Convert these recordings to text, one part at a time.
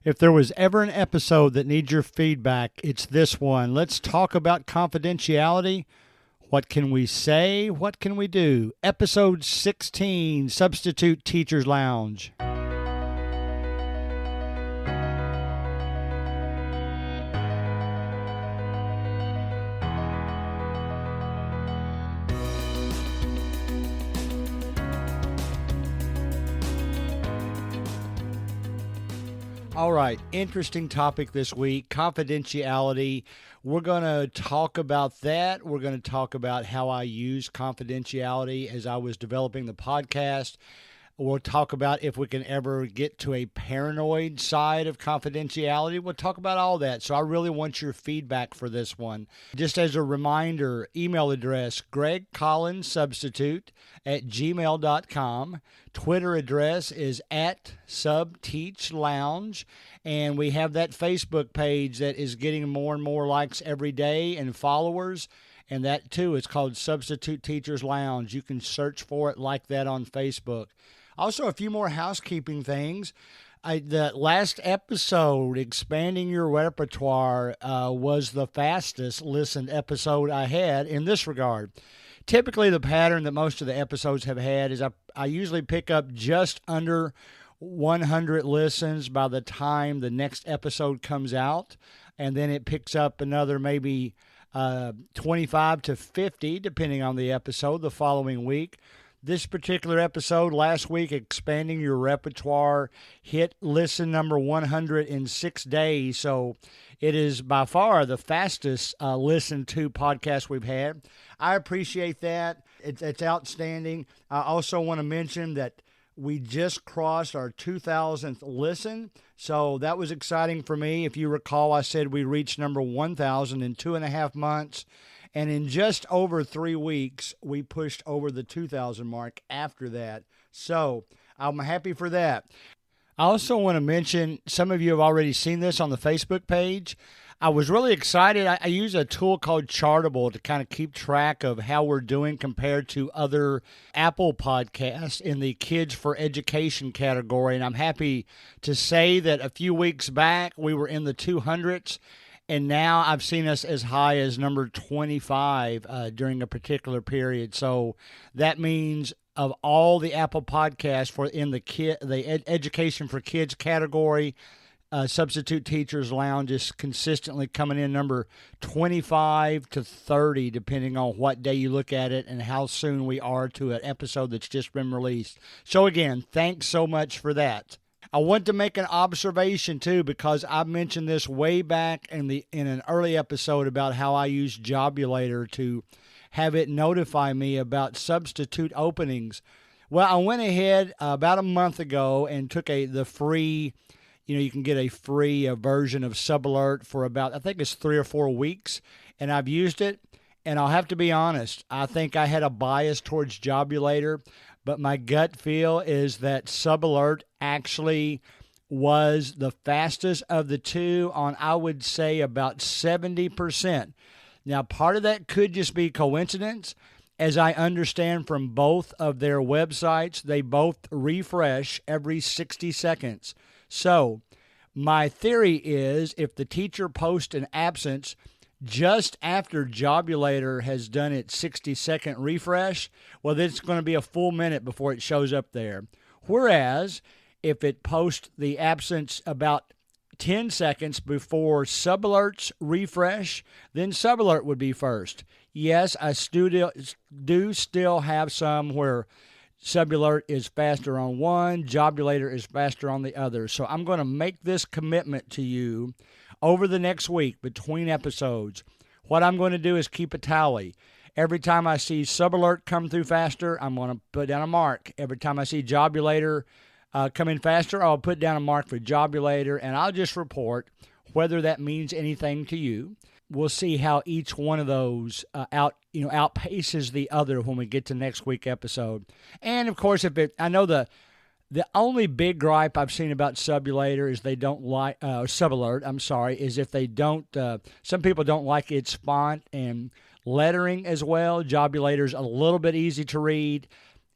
If there was ever an episode that needs your feedback, it's this one. Let's talk about confidentiality. What can we say? What can we do? Episode 16, Substitute Teachers Lounge. All right, interesting topic this week, confidentiality. We're going to talk about that. We're going to talk about how I use confidentiality as I was developing the podcast. We'll talk about if we can ever get to a paranoid side of confidentiality. We'll talk about all that. So I really want your feedback for this one. Just as a reminder, email address, gregcollinssubstitute@gmail.com. Twitter address is @subteachlounge. And we have that Facebook page that is getting more and more likes every day and followers. And that, too, is called Substitute Teachers Lounge. You can search for it like that on Facebook. Also, a few more housekeeping things. The last episode, Expanding Your Repertoire, was the fastest listened episode I had in this regard. Typically, the pattern that most of the episodes have had is I usually pick up just under 100 listens by the time the next episode comes out, and then it picks up another maybe 25 to 50, depending on the episode, the following week. This particular episode last week, Expanding Your Repertoire, hit listen number 100 in 6 days. So it is by far the fastest listened to podcast we've had. I appreciate that. It's outstanding. I also want to mention that we just crossed our 2,000th listen. So that was exciting for me. If you recall, I said we reached number 1,000 in 2.5 months. And in just over 3 weeks, we pushed over the 2,000 mark after that. So I'm happy for that. I also want to mention, some of you have already seen this on the Facebook page. I was really excited. I use a tool called Chartable to kind of keep track of how we're doing compared to other Apple podcasts in the Kids for Education category. And I'm happy to say that a few weeks back, we were in the 200s. And now I've seen us as high as number 25 during a particular period. So that means of all the Apple podcasts for in the Education for Kids category, Substitute Teachers Lounge is consistently coming in number 25 to 30, depending on what day you look at it and how soon we are to an episode that's just been released. So again, thanks so much for that. I want to make an observation, too, because I mentioned this way back in an early episode about how I use Jobulator to have it notify me about substitute openings. Well, I went ahead about a month ago and took the free, you can get a free version of SubAlert for about, I think it's 3 or 4 weeks, and I've used it. And I'll have to be honest, I think I had a bias towards Jobulator, but my gut feel is that SubAlert actually was the fastest of the two on, I would say, about 70%. Now, part of that could just be coincidence. As I understand from both of their websites, they both refresh every 60 seconds. So my theory is if the teacher posts an absence just after Jobulator has done its 60-second refresh, well, then it's going to be a full minute before it shows up there. Whereas, if it posts the absence about 10 seconds before SubAlert's refresh, then SubAlert would be first. Yes, I do still have some where SubAlert is faster on one, Jobulator is faster on the other. So I'm going to make this commitment to you over the next week between episodes. What I'm going to do is keep a tally. Every time I see SubAlert come through faster, I'm going to put down a mark. Every time I see Jobulator come in faster, I'll put down a mark for Jobulator, and I'll just report whether that means anything to you. We'll see how each one of those outpaces the other when we get to next week's episode. And of course, I know the only big gripe I've seen about SubAlert is they don't like SubAlert. I'm sorry, is if they don't. Some people don't like its font and lettering as well. Jobulator's a little bit easy to read.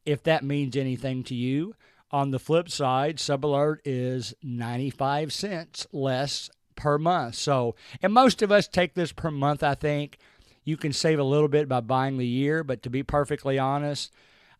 If that means anything to you, On the flip side, SubAlert is 95 cents less per month. So, and most of us take this per month, I think. You can save a little bit by buying the year, but to be perfectly honest,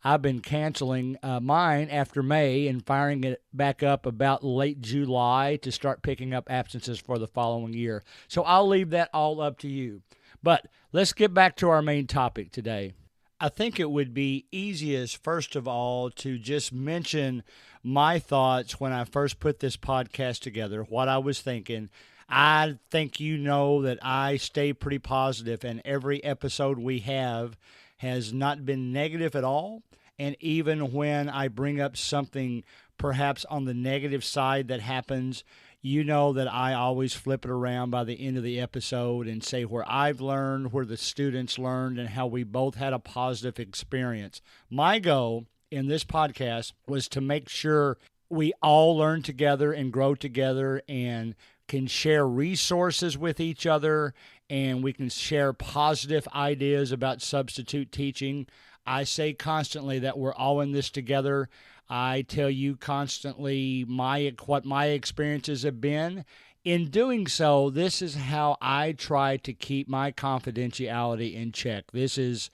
I've been canceling mine after May and firing it back up about late July to start picking up absences for the following year. So I'll leave that all up to you. But let's get back to our main topic today. I think it would be easiest, first of all, to just mention my thoughts when I first put this podcast together, what I was thinking. I think you know that I stay pretty positive, and every episode we have has not been negative at all. And even when I bring up something perhaps on the negative side that happens, you know that I always flip it around by the end of the episode and say where I've learned, where the students learned, and how we both had a positive experience. My goal in this podcast was to make sure we all learn together and grow together and can share resources with each other, and we can share positive ideas about substitute teaching. I say constantly that we're all in this together. I tell you constantly what my experiences have been. In doing so, this is how I try to keep my confidentiality in check. This is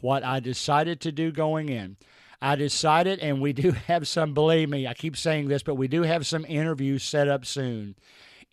what I decided to do going in. I decided, and we do have some, believe me, I keep saying this, but we do have some interviews set up soon.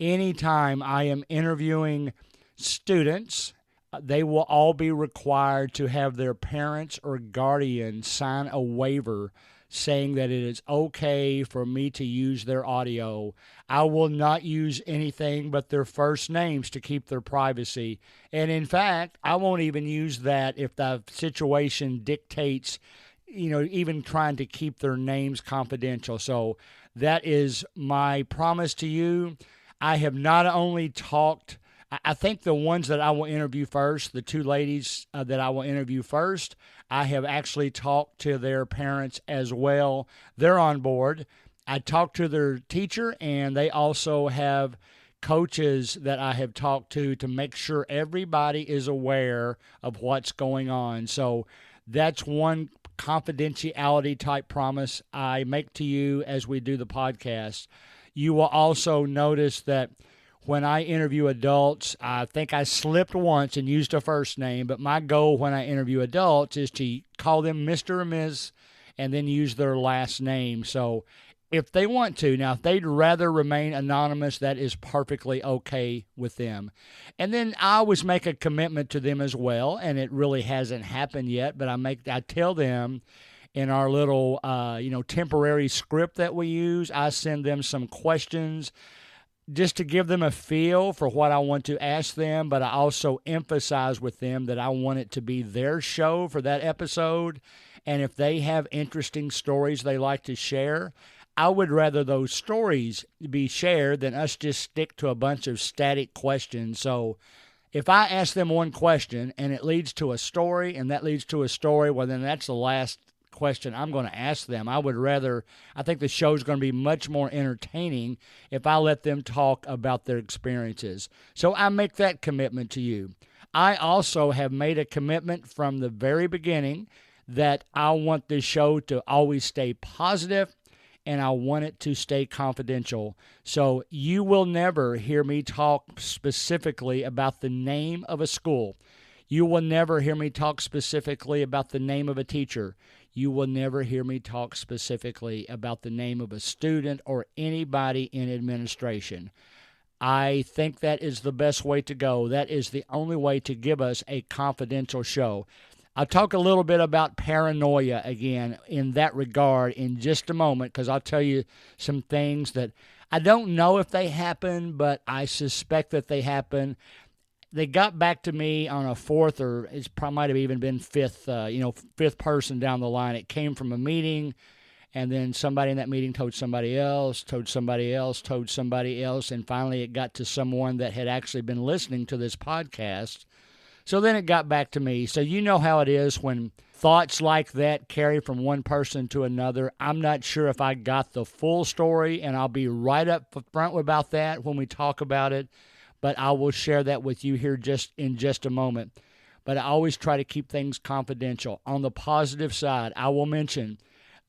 Anytime I am interviewing students, they will all be required to have their parents or guardian sign a waiver saying that it is okay for me to use their audio. I will not use anything but their first names to keep their privacy. And in fact, I won't even use that if the situation dictates, even trying to keep their names confidential. So that is my promise to you. I have not only talked, I think the ones that I will interview first, the two ladies that I will interview first, I have actually talked to their parents as well. They're on board. I talked to their teacher, and they also have coaches that I have talked to make sure everybody is aware of what's going on. So that's one confidentiality type promise I make to you as we do the podcast. You will also notice that when I interview adults, I think I slipped once and used a first name, but my goal when I interview adults is to call them Mr. or Ms. and then use their last name. So if they want to, now if they'd rather remain anonymous, that is perfectly okay with them. And then I always make a commitment to them as well, and it really hasn't happened yet, but I tell them in our little temporary script that we use, I send them some questions just to give them a feel for what I want to ask them, but I also emphasize with them that I want it to be their show for that episode. And if they have interesting stories they like to share, I would rather those stories be shared than us just stick to a bunch of static questions. So if I ask them one question and it leads to a story and that leads to a story, well, then that's the last question I'm going to ask them. I think the show's going to be much more entertaining if I let them talk about their experiences. So I make that commitment to you. I also have made a commitment from the very beginning that I want this show to always stay positive and I want it to stay confidential. So you will never hear me talk specifically about the name of a school. You will never hear me talk specifically about the name of a teacher. You will never hear me talk specifically about the name of a student or anybody in administration. I think that is the best way to go. That is the only way to give us a confidential show. I'll talk a little bit about paranoia again in that regard in just a moment, because I'll tell you some things that I don't know if they happen, but I suspect that they happen. They got back to me on a fourth, or it might have even been fifth person down the line. It came from a meeting, and then somebody in that meeting told somebody else, told somebody else, told somebody else, and finally it got to someone that had actually been listening to this podcast. So then it got back to me. So you know how it is when thoughts like that carry from one person to another. I'm not sure if I got the full story, and I'll be right up front about that when we talk about it. But I will share that with you here in just a moment. But I always try to keep things confidential. On the positive side, I will mention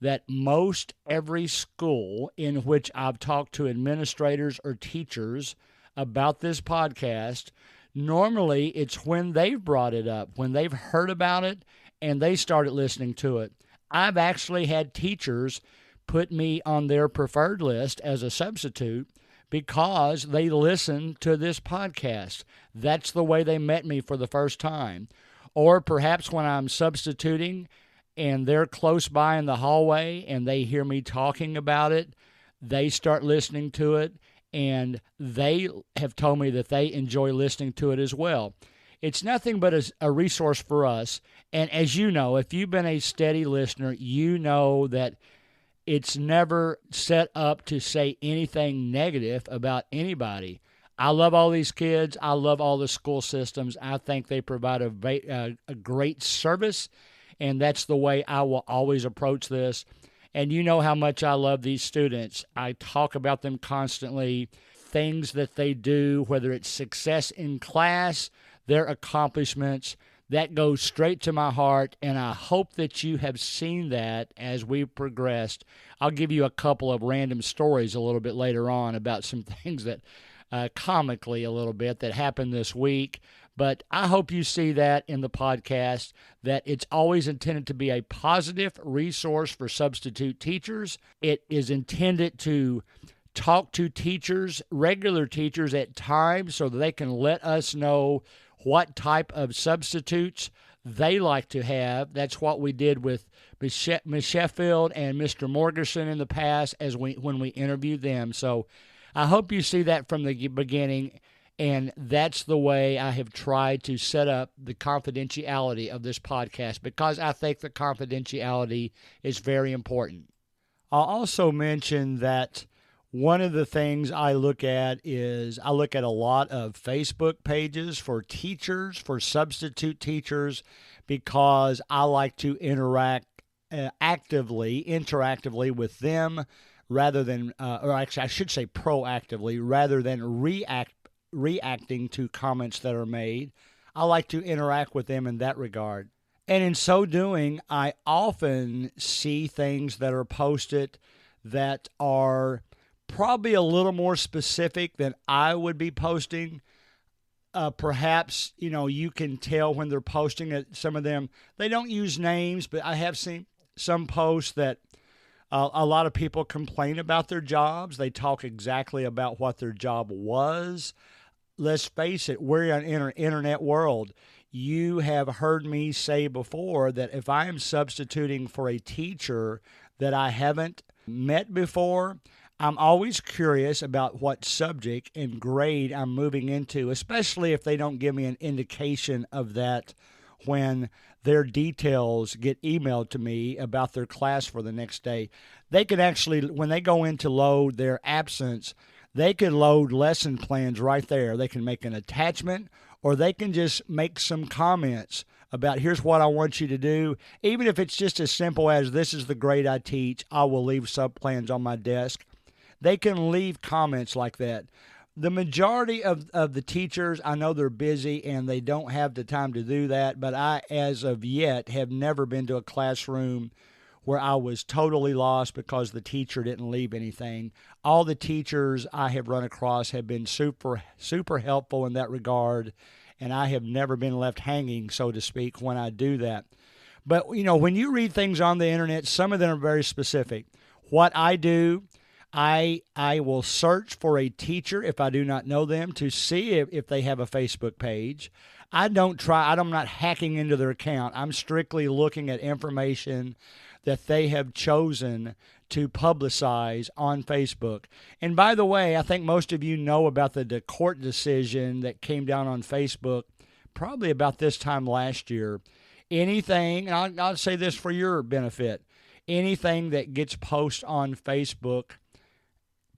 that most every school in which I've talked to administrators or teachers about this podcast, normally it's when they've brought it up, when they've heard about it and they started listening to it. I've actually had teachers put me on their preferred list as a substitute because they listened to this podcast. That's the way they met me for the first time. Or perhaps when I'm substituting and they're close by in the hallway and they hear me talking about it, they start listening to it, and they have told me that they enjoy listening to it as well. It's nothing but a resource for us. And as you know, if you've been a steady listener, you know that it's never set up to say anything negative about anybody. I love all these kids. I love all the school systems. I think they provide a great service, and that's the way I will always approach this. And you know how much I love these students. I talk about them constantly, things that they do, whether it's success in class, their accomplishments. That goes straight to my heart, and I hope that you have seen that as we've progressed. I'll give you a couple of random stories a little bit later on about some things that comically a little bit that happened this week. But I hope you see that in the podcast, that it's always intended to be a positive resource for substitute teachers. It is intended to talk to teachers, regular teachers at times, so that they can let us know what type of substitutes they like to have. That's what we did with Ms. Sheffield and Mr. Morgerson in the past when we interviewed them. So I hope you see that from the beginning, and that's the way I have tried to set up the confidentiality of this podcast, because I think the confidentiality is very important. I'll also mention that one of the things I look at is I look at a lot of Facebook pages for teachers, for substitute teachers, because I like to interact interactively with them rather than, or actually I should say proactively, rather than reacting to comments that are made. I like to interact with them in that regard. And in so doing, I often see things that are posted that are probably a little more specific than I would be posting. Perhaps, you can tell when they're posting it. Some of them, they don't use names, but I have seen some posts that a lot of people complain about their jobs. They talk exactly about what their job was. Let's face it, we're in an internet world. You have heard me say before that if I am substituting for a teacher that I haven't met before, I'm always curious about what subject and grade I'm moving into, especially if they don't give me an indication of that when their details get emailed to me about their class for the next day. They could actually, when they go in to load their absence, they could load lesson plans right there. They can make an attachment, or they can just make some comments about here's what I want you to do. Even if it's just as simple as this is the grade I teach, I will leave sub-plans on my desk. They can leave comments like that. The majority of the teachers, I know they're busy and they don't have the time to do that, but I, as of yet, have never been to a classroom where I was totally lost because the teacher didn't leave anything. All the teachers I have run across have been super, super helpful in that regard, and I have never been left hanging, so to speak, when I do that. But, when you read things on the internet, some of them are very specific. What I do, I will search for a teacher if I do not know them to see if they have a Facebook page. I'm not hacking into their account. I'm strictly looking at information that they have chosen to publicize on Facebook. And by the way, I think most of you know about the court decision that came down on Facebook probably about this time last year. Anything, and I'll say this for your benefit, anything that gets posted on Facebook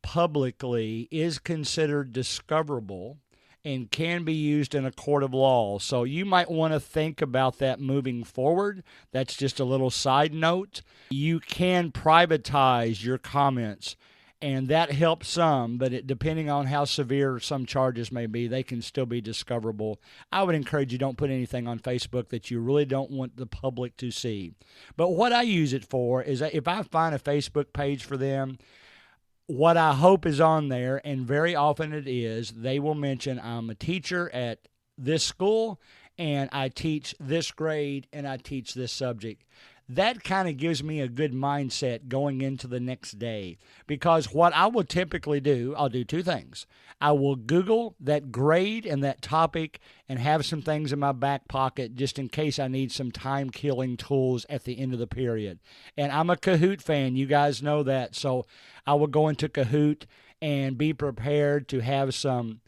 publicly is considered discoverable and can be used in a court of law. So you might want to think about that moving forward. That's just a little side note. You can privatize your comments and that helps some, but depending on how severe some charges may be, they can still be discoverable. I would encourage you, don't put anything on Facebook that you really don't want the public to see. But what I use it for is that if I find a Facebook page for them, what I hope is on there, and very often it is, they will mention I'm a teacher at this school, and I teach this grade, and I teach this subject. That kind of gives me a good mindset going into the next day, because what I will typically do, I'll do two things. I will Google that grade and that topic and have some things in my back pocket just in case I need some time-killing tools at the end of the period. And I'm a Kahoot fan. You guys know that. So I will go into Kahoot and be prepared to have some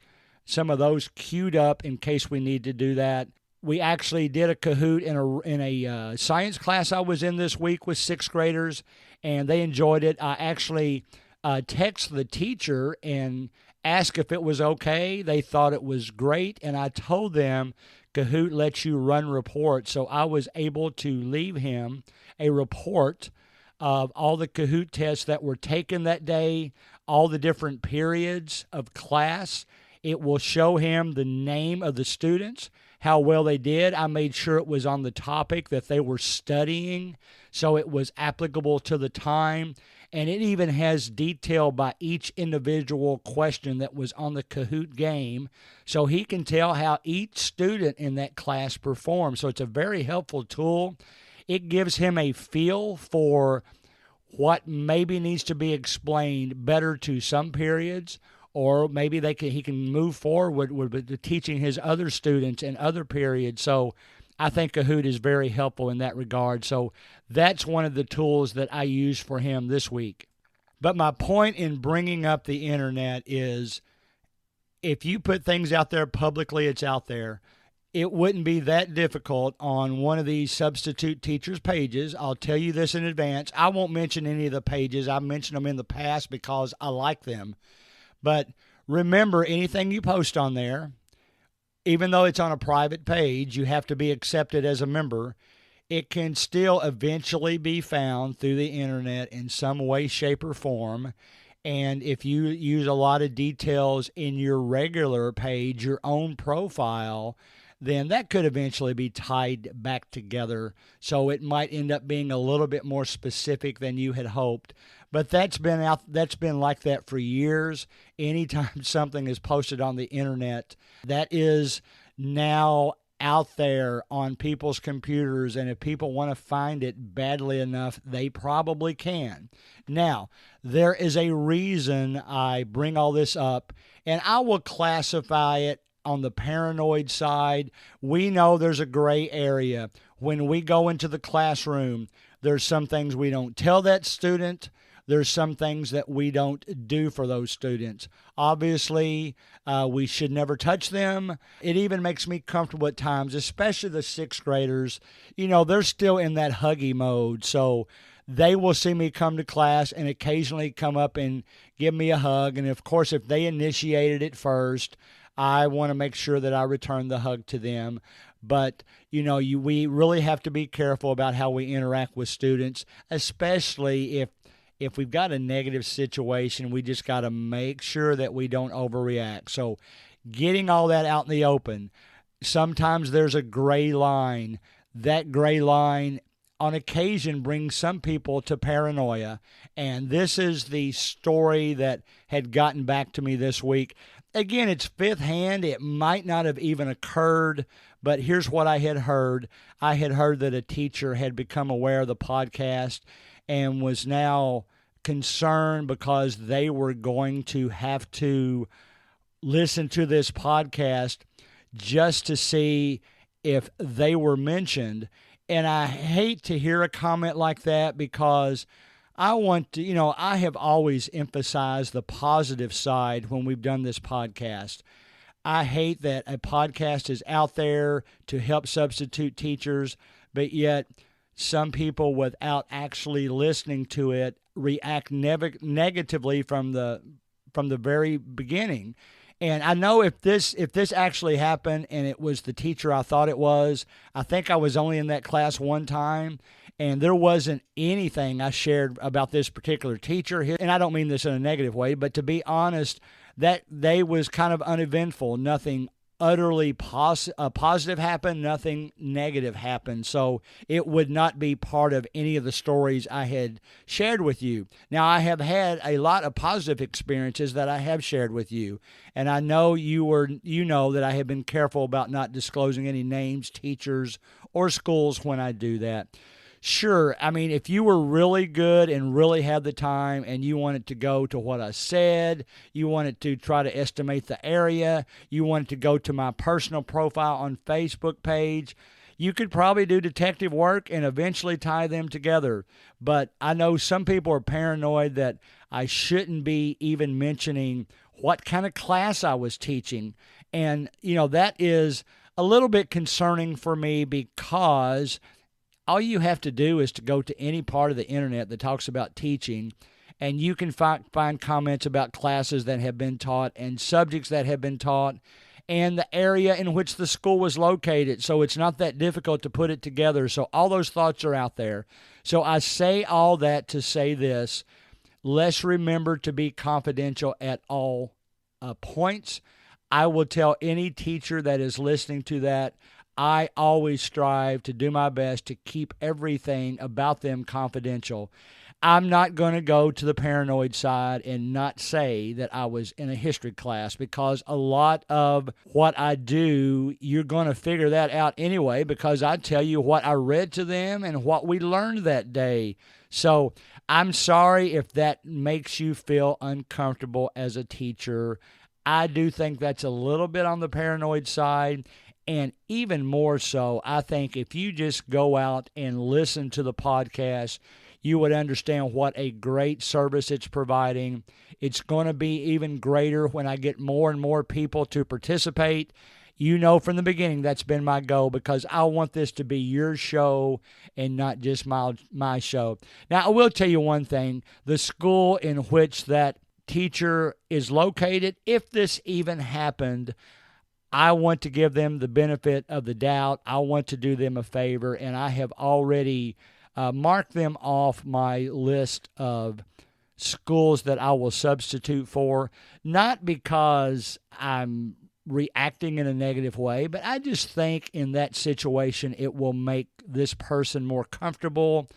of those queued up in case we need to do that. We actually did a Kahoot in a science class I was in this week with sixth graders, and they enjoyed it. I actually texted the teacher and asked if it was okay. They thought it was great, and I told them Kahoot lets you run reports, so I was able to leave him a report of all the Kahoot tests that were taken that day, all the different periods of class. It will show him the name of the students, how well they did. I made sure it was on the topic that they were studying, so it was applicable to the time. And it even has detail by each individual question that was on the Kahoot game, so he can tell how each student in that class performed. So it's a very helpful tool. It gives him a feel for what maybe needs to be explained better to some periods, or maybe he can move forward with teaching his other students in other periods. So I think Kahoot is very helpful in that regard. So that's one of the tools that I use for him this week. But my point in bringing up the internet is, if you put things out there publicly, it's out there. It wouldn't be that difficult on one of these substitute teachers' pages. I'll tell you this in advance. I won't mention any of the pages. I've mentioned them in the past because I like them. But remember, anything you post on there, even though it's on a private page, you have to be accepted as a member. It can still eventually be found through the internet in some way, shape, or form. And if you use a lot of details in your regular page, your own profile, then that could eventually be tied back together. So it might end up being a little bit more specific than you had hoped. But that's been like that for years. Anytime something is posted on the internet, that is now out there on people's computers, and if people want to find it badly enough, they probably can. Now, there is a reason I bring all this up, and I will classify it on the paranoid side. We know there's a gray area. When we go into the classroom, there's some things we don't tell that student. There's some things that we don't do for those students. Obviously, we should never touch them. It even makes me comfortable at times, especially the sixth graders. You know, they're still in that huggy mode. So they will see me come to class and occasionally come up and give me a hug. And of course, if they initiated it first, I want to make sure that I return the hug to them. But, you know, we really have to be careful about how we interact with students, especially if we've got a negative situation. We just got to make sure that we don't overreact. So getting all that out in the open, sometimes there's a gray line. That gray line on occasion brings some people to paranoia. And this is the story that had gotten back to me this week. Again, it's fifth hand. It might not have even occurred, but here's what I had heard. I had heard that a teacher had become aware of the podcast and was now concerned because they were going to have to listen to this podcast just to see if they were mentioned. And I hate to hear a comment like that, because I want to, I have always emphasized the positive side when we've done this podcast. I hate that a podcast is out there to help substitute teachers, but yet some people, without actually listening to it, react negatively from the very beginning. And I know if this actually happened and it was the teacher I thought it was, I think I was only in that class one time, and there wasn't anything I shared about this particular teacher. And I don't mean this in a negative way, but to be honest, that day was kind of uneventful. Nothing utterly positive happened, nothing negative happened. So it would not be part of any of the stories I had shared with you. Now, I have had a lot of positive experiences that I have shared with you, and I know you know that I have been careful about not disclosing any names, teachers, or schools when I do that. Sure, I mean, if you were really good and really had the time and you wanted to go to what I said, you wanted to try to estimate the area, you wanted to go to my personal profile on Facebook page, you could probably do detective work and eventually tie them together. But I know some people are paranoid that I shouldn't be even mentioning what kind of class I was teaching. And, that is a little bit concerning for me, because all you have to do is to go to any part of the internet that talks about teaching, and you can find comments about classes that have been taught and subjects that have been taught and the area in which the school was located. So it's not that difficult to put it together. So all those thoughts are out there. So I say all that to say this: let's remember to be confidential at all points. I will tell any teacher that is listening to that, I always strive to do my best to keep everything about them confidential. I'm not going to go to the paranoid side and not say that I was in a history class, because a lot of what I do, you're going to figure that out anyway, because I tell you what I read to them and what we learned that day. So I'm sorry if that makes you feel uncomfortable as a teacher. I do think that's a little bit on the paranoid side. And even more so, I think if you just go out and listen to the podcast, you would understand what a great service it's providing. It's going to be even greater when I get more and more people to participate. From the beginning, that's been my goal, because I want this to be your show and not just my show. Now, I will tell you one thing. The school in which that teacher is located, if this even happened, I want to give them the benefit of the doubt. I want to do them a favor, and I have already marked them off my list of schools that I will substitute for, not because I'm reacting in a negative way, but I just think in that situation it will make this person more comfortable.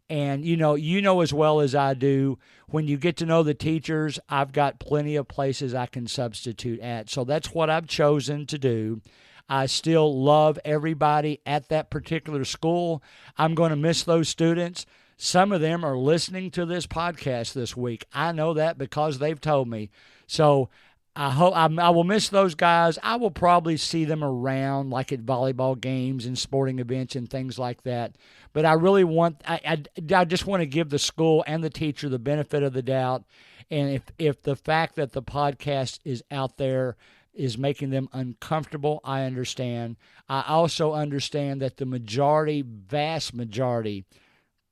And, you know as well as I do, when you get to know the teachers, I've got plenty of places I can substitute at. So that's what I've chosen to do. I still love everybody at that particular school. I'm going to miss those students. Some of them are listening to this podcast this week. I know that because they've told me. So I will miss those guys. I will probably see them around, like at volleyball games and sporting events and things like that. But I really I just want to give the school and the teacher the benefit of the doubt. And if the fact that the podcast is out there is making them uncomfortable, I understand. I also understand that the vast majority,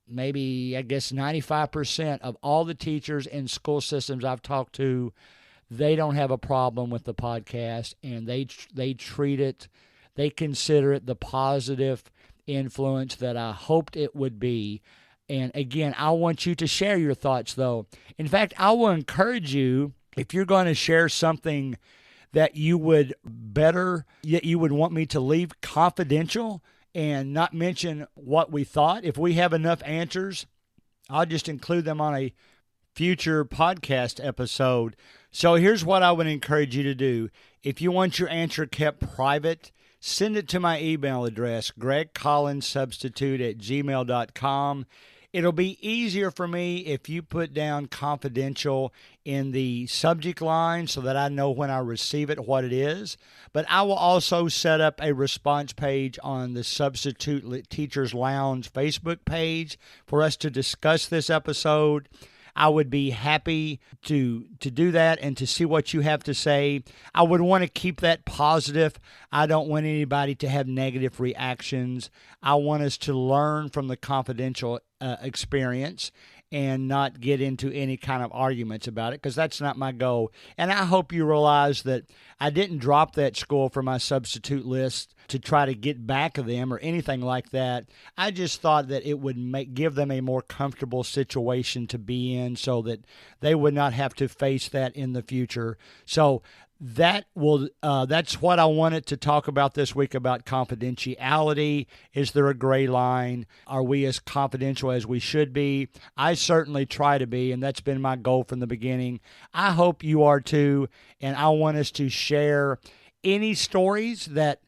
maybe I guess 95% of all the teachers in school systems I've talked to, they don't have a problem with the podcast, and they treat it, they consider it the positive influence that I hoped it would be. And again, I want you to share your thoughts, though. In fact, I will encourage you, if you're going to share something that you would want me to leave confidential and not mention what we thought, if we have enough answers, I'll just include them on a future podcast episode. So here's what I would encourage you to do. If you want your answer kept private, send it to my email address, gregcollinssubstitute@gmail.com. It'll be easier for me if you put down confidential in the subject line so that I know when I receive it what it is. But I will also set up a response page on the Substitute Teachers Lounge Facebook page for us to discuss this episode. I would be happy to do that and to see what you have to say. I would want to keep that positive. I don't want anybody to have negative reactions. I want us to learn from the confidential experience. and not get into any kind of arguments about it, because that's not my goal. And I hope you realize that I didn't drop that school from my substitute list to try to get back at them or anything like that. I just thought that it would give them a more comfortable situation to be in so that they would not have to face that in the future. So that's what I wanted to talk about this week about confidentiality. Is there a gray line? Are we as confidential as we should be? I certainly try to be, and that's been my goal from the beginning. I hope you are too, and I want us to share any stories that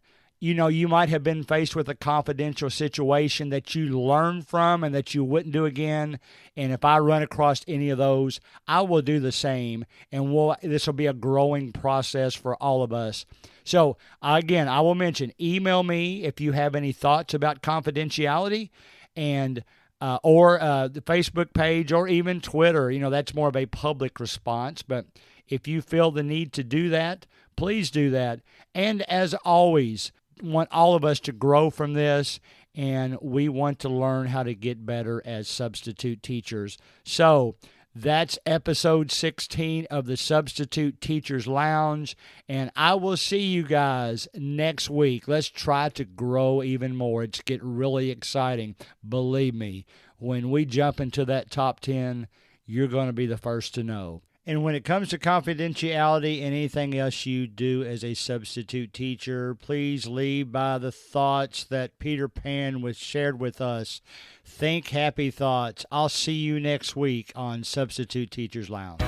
you might have been faced with a confidential situation that you learned from and that you wouldn't do again. And if I run across any of those, I will do the same. And this will be a growing process for all of us. So again, I will mention, email me if you have any thoughts about confidentiality, and or the Facebook page, or even Twitter. That's more of a public response. But if you feel the need to do that, please do that. And as always, want all of us to grow from this, and we want to learn how to get better as substitute teachers. So that's episode 16 of the Substitute Teachers Lounge, and I will see you guys next week. Let's try to grow even more. It's getting really exciting. Believe me, when we jump into that top 10, you're going to be the first to know. And when it comes to confidentiality and anything else you do as a substitute teacher, please lead by the thoughts that Peter Pan shared with us. Think happy thoughts. I'll see you next week on Substitute Teachers Lounge.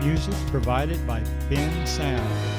Music provided by Ben Sound.